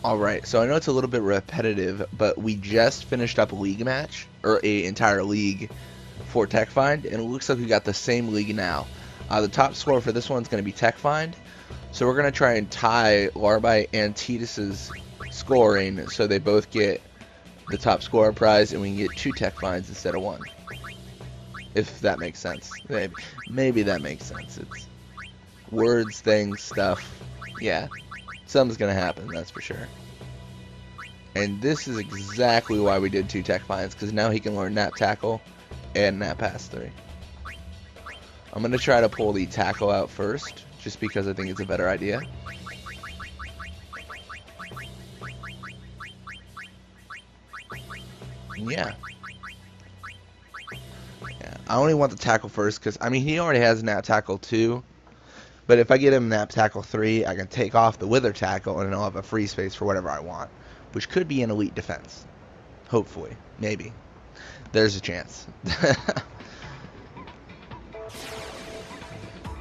Alright, so I know it's a little bit repetitive, but we just finished up a league match, or a entire league for Tech Find, and it looks like we got the same league now. The top score for this one's going to be Tech Find, so we're going to try and tie Larby and Titus's scoring so they both get the top scorer prize, and we can get 2 Tech Finds instead of 1. If that makes sense. Maybe that makes sense. It's words, things, stuff. Yeah. Something's gonna happen, that's for sure. And this is exactly why we did 2 Tech Finds, because now he can learn Nap Tackle and Nap Pass 3. I'm gonna try to pull the Tackle out first, just because I think it's a better idea. Yeah. I only want the Tackle first, because, I mean, he already has Nap Tackle 2. But if I get him Nap Tackle 3, I can take off the Wither Tackle, and then I'll have a free space for whatever I want. Which could be an elite defense. Hopefully. Maybe. There's a chance.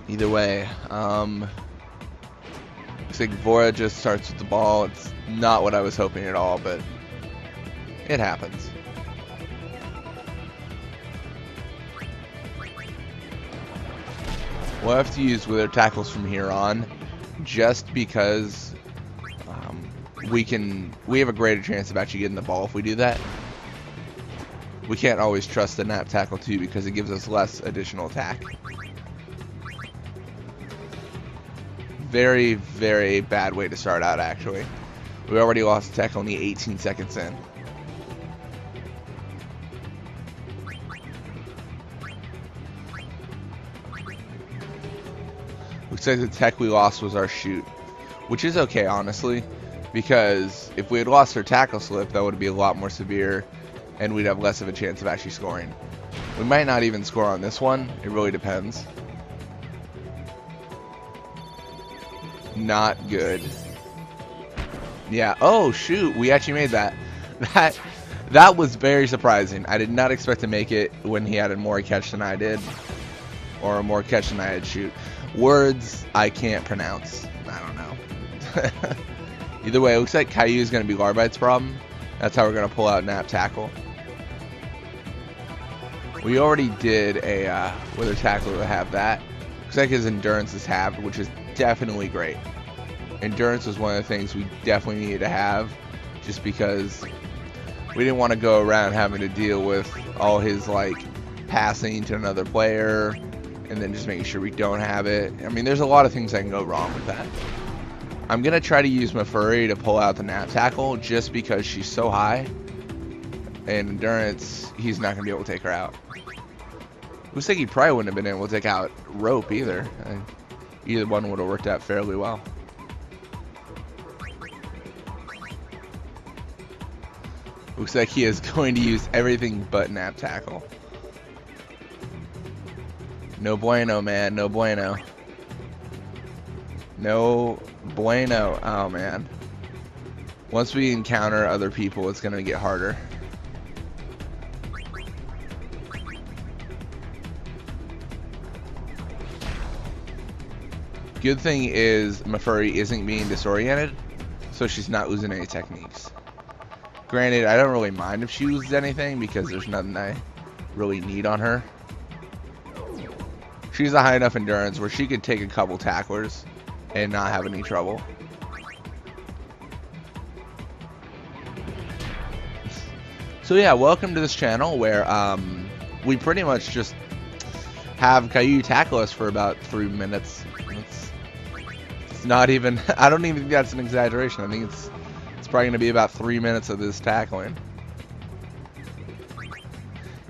Either way. Looks like Vora just starts with the ball. It's not what I was hoping at all, but it happens. We'll have to use Wither Tackles from here on, just because we have a greater chance of actually getting the ball if we do that. We can't always trust the Nap Tackle too, because it gives us less additional attack. Very, very bad way to start out, actually. We already lost Tech only 18 seconds in. Looks like the Tech we lost was our shoot, which is okay, honestly, because if we had lost our Tackle Slip, that would be a lot more severe, and we'd have less of a chance of actually scoring. We might not even score on this one. It really depends. Not good. Yeah. Oh shoot, we actually made that. That was very surprising. I did not expect to make it when he had a more catch than I did, or a more catch than I had shoot. Words I can't pronounce. I don't know. Either way, it looks like Caillou is going to be Larby's problem. That's how we're going to pull out Nap Tackle. We already did a Wither Tackle to have that. Looks like his endurance is halved, which is definitely great. Endurance was one of the things we definitely needed to have, just because we didn't want to go around having to deal with all his like passing to another player, and then just making sure we don't have it. I mean, there's a lot of things that can go wrong with that. I'm going to try to use Mafurry to pull out the Nap Tackle, just because she's so high. And Endurance, he's not going to be able to take her out. Looks like he probably wouldn't have been able to take out Rope either. Either one would have worked out fairly well. Looks like he is going to use everything but Nap Tackle. No bueno, man. No bueno. No bueno. Oh, man. Once we encounter other people, it's going to get harder. Good thing is Mafurry isn't being disoriented, so she's not losing any techniques. Granted, I don't really mind if she loses anything, because there's nothing I really need on her. She's a high enough endurance where she could take a couple tacklers and not have any trouble. So yeah, welcome to this channel where we pretty much just have Caillou tackle us for about 3 minutes. It's not even, I don't even think that's an exaggeration. I think it's probably going to be about 3 minutes of this tackling.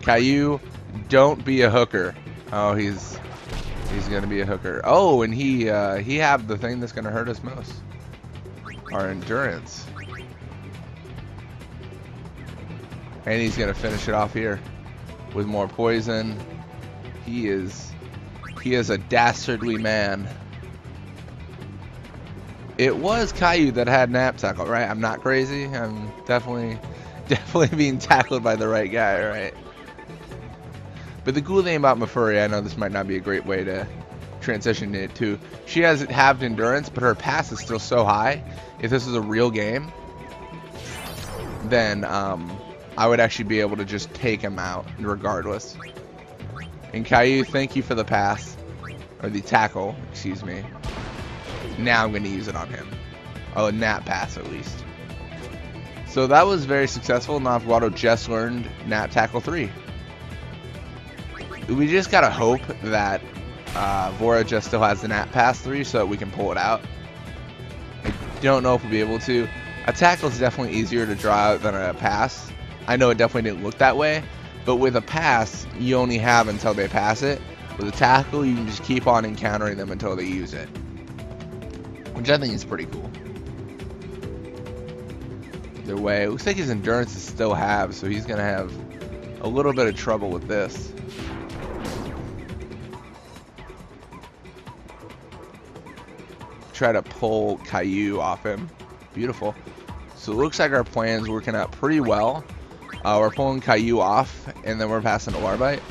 Caillou, don't be a hooker. Oh, he's going to be a hooker. Oh, and he have the thing that's going to hurt us most. Our endurance. And he's going to finish it off here with more poison. He is a dastardly man. It was Caillou that had Nap Tackle, right? I'm not crazy. I'm definitely being tackled by the right guy, right? But the cool thing about Mafurry, I know this might not be a great way to transition it to, she has halved endurance, but her pass is still so high. If this is a real game, then I would actually be able to just take him out regardless. And Caillou, thank you for the pass. Or the tackle, excuse me. Now I'm going to use it on him. Oh, a nap pass at least. So that was very successful. Nav Guado just learned nap tackle 3. We just got to hope that Vora just still has the nap pass 3 so that we can pull it out. I don't know if we'll be able to. A tackle is definitely easier to draw out than a pass. I know it definitely didn't look that way, but with a pass, you only have until they pass it. With a tackle, you can just keep on encountering them until they use it, which I think is pretty cool. Either way, it looks like his endurance is still halved, so he's going to have a little bit of trouble with this. Try to pull Caillou off him. Beautiful. So it looks like our plan's working out pretty well. We're pulling Caillou off, and then we're passing to Larbite.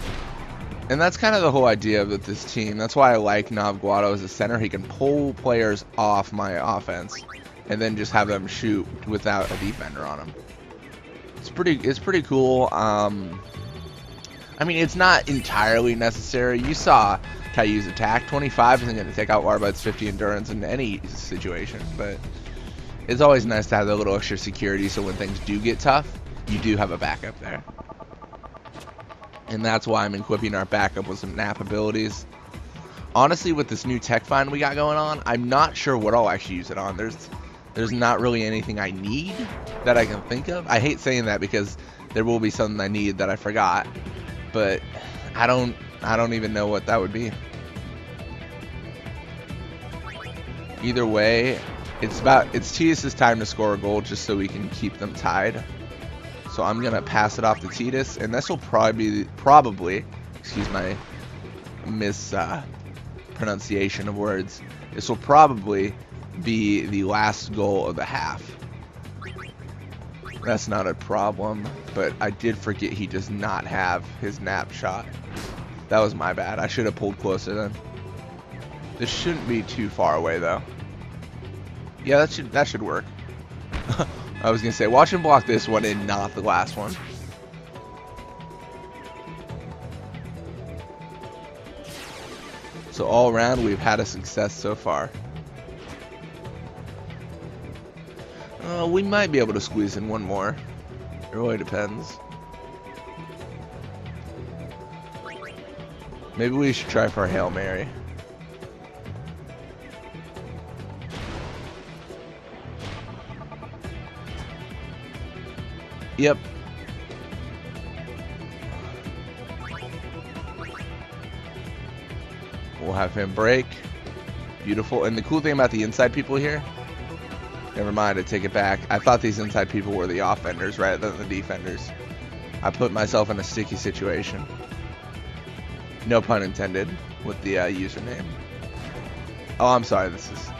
And that's kind of the whole idea of this team. That's why I like Nav Guado as a center. He can pull players off my offense, and then just have them shoot without a defender on them. It's pretty cool. I mean, it's not entirely necessary. You saw Caillou's attack. 25 isn't going to take out Larbite's 50 endurance in any situation, but it's always nice to have a little extra security so when things do get tough, you do have a backup there. And that's why I'm equipping our backup with some nap abilities. Honestly, with this new tech find we got going on, I'm not sure what I'll actually use it on. There's not really anything I need that I can think of. I hate saying that because there will be something I need that I forgot, but I don't even know what that would be. Either way, it's Titus's time to score a goal just so we can keep them tied. So I'm gonna pass it off to Titus, and this will probably, excuse my mispronunciation of words. This will probably be the last goal of the half. That's not a problem, but I did forget he does not have his nap shot. That was my bad. I should have pulled closer then. This shouldn't be too far away though. Yeah, that should work. I was gonna say, watch him block this one and not the last one. So all around, we've had a success so far. We might be able to squeeze in one more. It really depends. Maybe we should try for a Hail Mary. Yep. We'll have him break. Beautiful. And the cool thing about the inside people here, never mind, I take it back. I thought these inside people were the offenders rather than the defenders. I put myself in a sticky situation. No pun intended with the username. Oh, I'm sorry. This is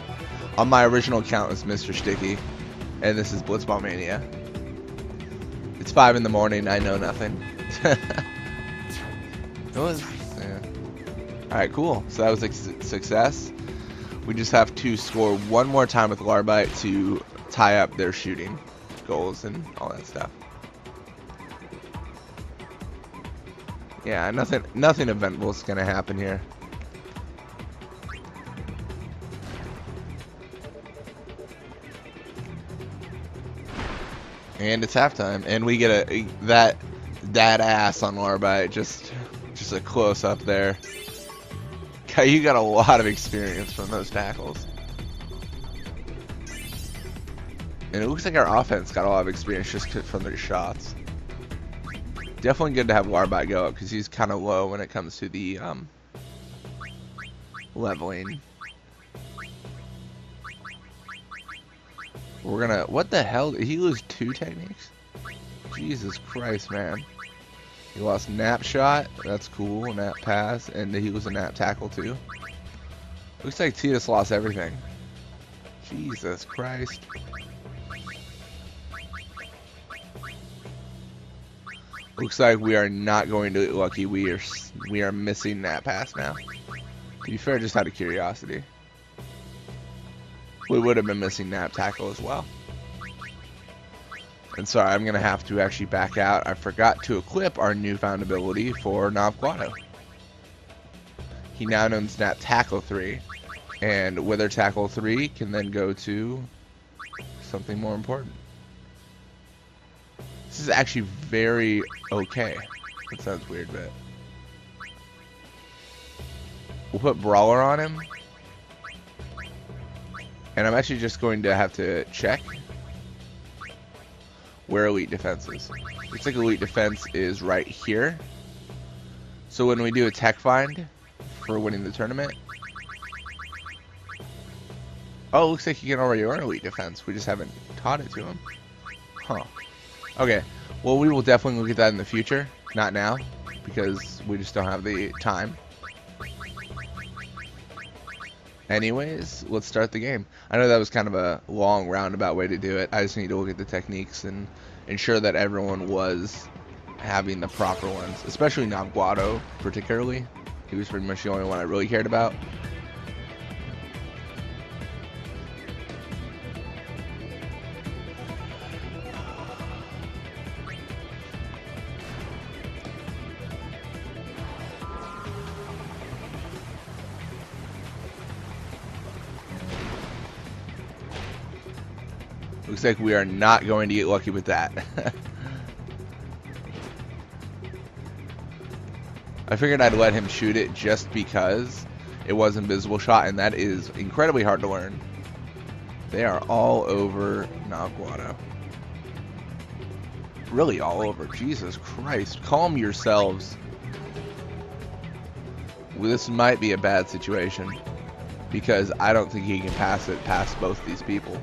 on my original account is Mr. Sticky, and this is Blitzball Mania. It's 5 in the morning. I know nothing. It was. Yeah. All right, cool. So that was a success. We just have to score one more time with Larbite to tie up their shooting goals and all that stuff. Yeah, nothing eventful is gonna happen here. And it's halftime, and we get that ass on Larbite, just a close up there. You got a lot of experience from those tackles. And it looks like our offense got a lot of experience just from their shots. Definitely good to have Larbite go up because he's kind of low when it comes to the leveling. We're gonna. What the hell? Did he lose 2 techniques? Jesus Christ, man. He lost nap shot. That's cool. Nap pass. And he was a nap tackle too. Looks like Titus lost everything. Jesus Christ. Looks like we are not going to get lucky. We are missing nap pass now. To be fair, just out of curiosity. We would have been missing nap tackle as well. And sorry, I'm going to have to actually back out. I forgot to equip our newfound ability for Nav Guado. He now knows Snap Tackle 3. And Wither Tackle 3 can then go to something more important. This is actually very okay. That sounds weird, but we'll put Brawler on him. And I'm actually just going to have to check where Elite Defense is. Looks like Elite Defense is right here. So when we do a tech find for winning the tournament, oh, it looks like you can already earn Elite Defense. We just haven't taught it to him. Huh. Okay. Well, we will definitely look at that in the future. Not now, because we just don't have the time. Anyways, let's start the game. I know that was kind of a long, roundabout way to do it. I just need to look at the techniques and ensure that everyone was having the proper ones. Especially Nav Guado, particularly. He was pretty much the only one I really cared about. Looks like we are not going to get lucky with that. I figured I'd let him shoot it just because it was invisible shot, and that is incredibly hard to learn. They are all over Nav Guado. Really all over. Jesus Christ. Calm yourselves. Well, this might be a bad situation because I don't think he can pass it past both these people.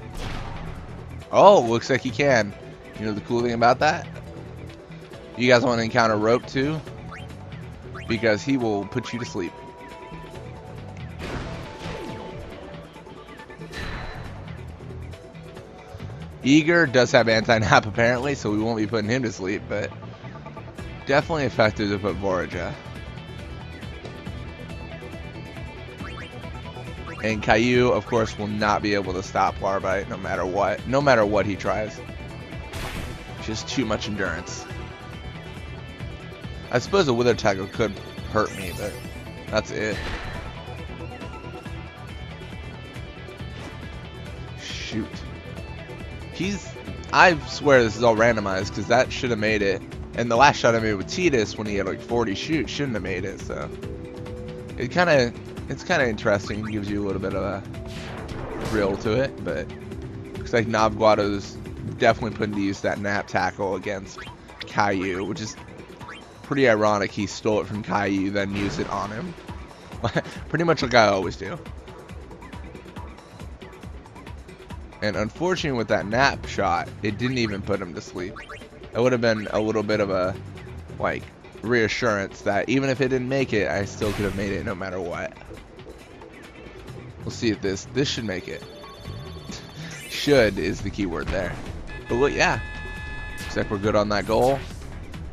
Oh, looks like he can. You know the cool thing about that? You guys want to encounter Rope too? Because he will put you to sleep. Eager does have anti-nap apparently, so we won't be putting him to sleep, but definitely effective to put Voraja. And Caillou, of course, will not be able to stop Larvite no matter what. No matter what he tries. Just too much endurance. I suppose a Wither Tackle could hurt me, but that's it. Shoot. I swear this is all randomized, because that should have made it. And the last shot I made with Tidus when he had like 40 shoots shouldn't have made it, so. It's kind of interesting. It gives you a little bit of a thrill to it, but looks like Nav Guado's definitely putting to use that nap tackle against Caillou, which is pretty ironic. He stole it from Caillou, then used it on him. Pretty much like I always do. And unfortunately with that nap shot, it didn't even put him to sleep. It would have been a little bit of a, like, reassurance that even if it didn't make it, I still could have made it no matter what. We'll see if this should make it. Should is the key word there. But look, yeah. Looks like we're good on that goal.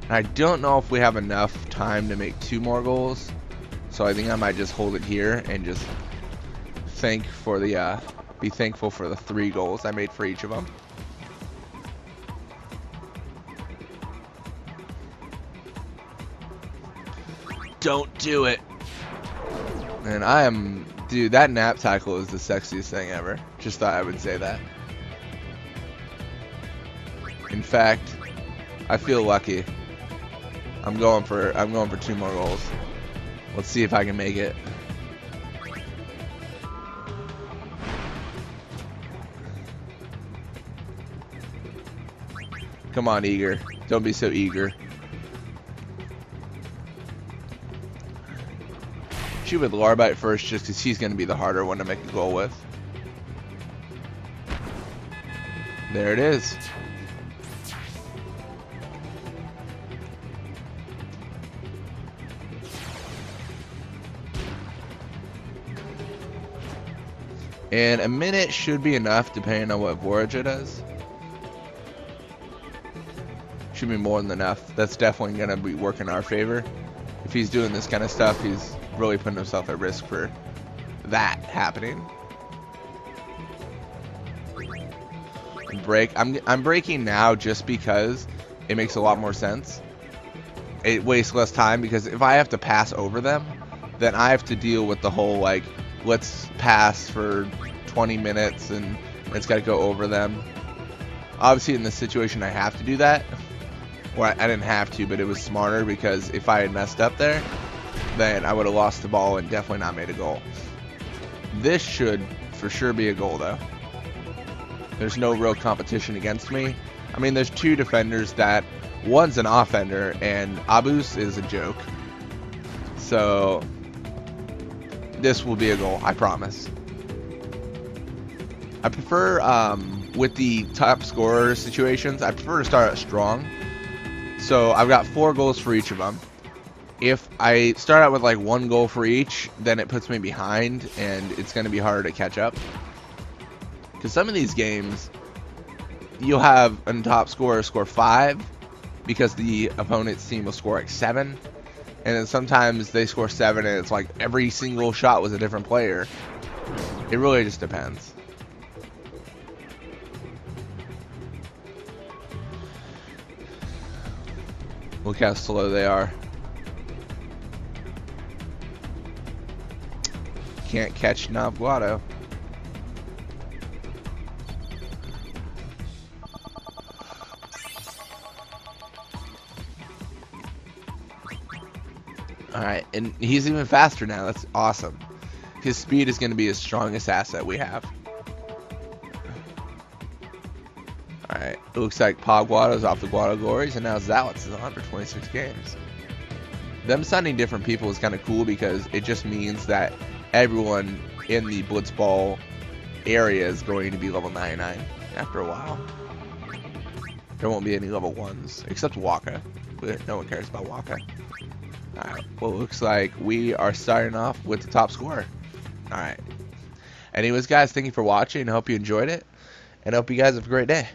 And I don't know if we have enough time to make 2 more goals. So I think I might just hold it here and just be thankful for the 3 goals I made for each of them. Don't do it. And dude, that nap tackle is the sexiest thing ever. Just thought I would say that. In fact, I feel lucky. I'm going for 2 more goals. Let's see if I can make it. Come on, Eager. Don't be so eager. Shoot with Larvite first, just because he's going to be the harder one to make a goal with. There it is. And a minute should be enough, depending on what Voraja does. Should be more than enough. That's definitely going to be working in our favor. If he's doing this kind of stuff, he's really putting himself at risk for that happening. and break. I'm breaking now just because it makes a lot more sense. It wastes less time, because if I have to pass over them, then I have to deal with the whole, like, let's pass for 20 minutes and it's got to go over them. Obviously, in this situation, I have to do that. Well, I didn't have to, but it was smarter, because if I had messed up there, then I would have lost the ball and definitely not made a goal. This should for sure be a goal, though. There's no real competition against me. I mean, there's two defenders that, one's an offender, and Abus is a joke. So, this will be a goal, I promise. I prefer, with the top scorer situations, I prefer to start out strong. So, I've got 4 goals for each of them. If I start out with like 1 goal for each, then it puts me behind, and it's going to be harder to catch up. Because some of these games, you'll have a top scorer score 5, because the opponent's team will score like 7. And then sometimes they score 7 and it's like every single shot was a different player. It really just depends. Look how slow they are. Can't catch Nav Guado. Alright, and he's even faster now. That's awesome. His speed is going to be his strongest asset we have. Alright, it looks like Guado's off the Guado Glories, and now Zalitz is on for 26 games. Them signing different people is kind of cool, because it just means that everyone in the Blitzball area is going to be level 99 after a while. There won't be any level 1s, except Waka. No one cares about Waka. Alright, well, it looks like we are starting off with the top scorer. Alright. Anyways, guys, thank you for watching. I hope you enjoyed it, and I hope you guys have a great day.